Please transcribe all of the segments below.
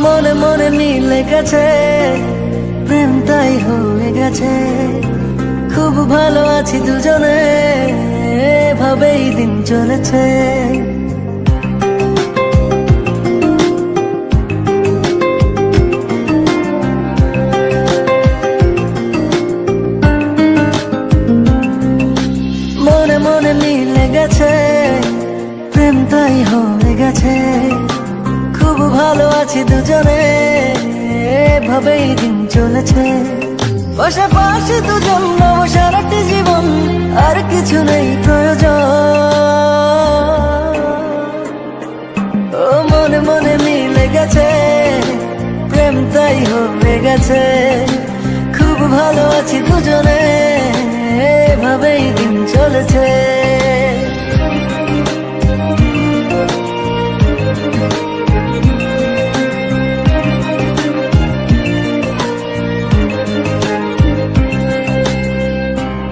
মনে মনে মিলে গেছে, প্রেম তাই হয়ে গেছে। খুব ভালো আছি দুজনে, এভাবেই দিন চলেছে। মনে মনে মিলে গেছে, প্রেম তাই হয়ে গেছে। খুব ভালো আছি দুজনে, এভাবেই দিন চলেছে। পাশাপাশি দুজন নব সারাটি জীবন, আর কিছু নেই প্রয়োজন। ও মনে মনে মিলে গেছে, প্রেম তাই হয়ে গেছে। খুব ভালো আছি দুজনে, এভাবেই দিন চলেছে।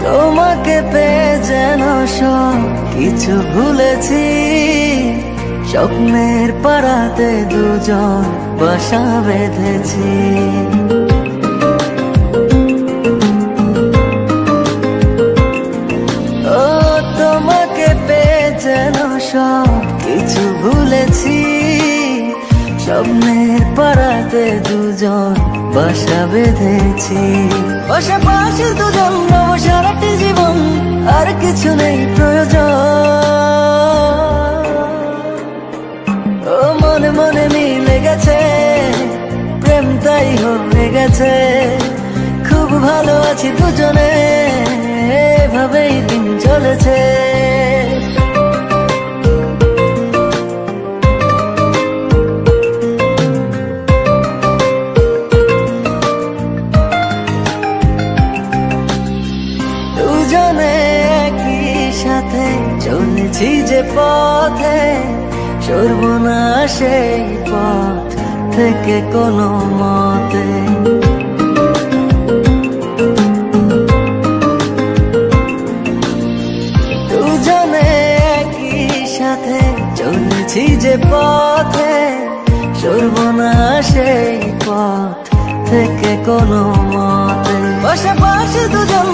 তোমাকে পেয়ে যেন সব কিছু ভুলেছি। স্বপ্নের পাড়াতে দুজন বাসা বেঁধেছি। ও তোমাকে পেয়ে যেন সব কিছু ভুলেছি। স্বপ্নের পাড়াতে দুজন বাসা বেঁধেছি। পাশাপাশি দুজন নব সারাটি জীবন, আর কিছু নেই প্রয়োজন। ও মনে মনে মিলে গেছে, প্রেম তাই হয়ে গেছে। খুব ভালো আছি দুজনে, এভাবেই দিন চলেছে। দুজনে একই সাথে চলেছি যে পথে, সরব না সেই পথ থেকে কোনো মতে। দুজনে একই সাথে চলেছি যে পথে, সরব না সেই পথ থেকে কোনো মতে। পাশাপাশি দুজন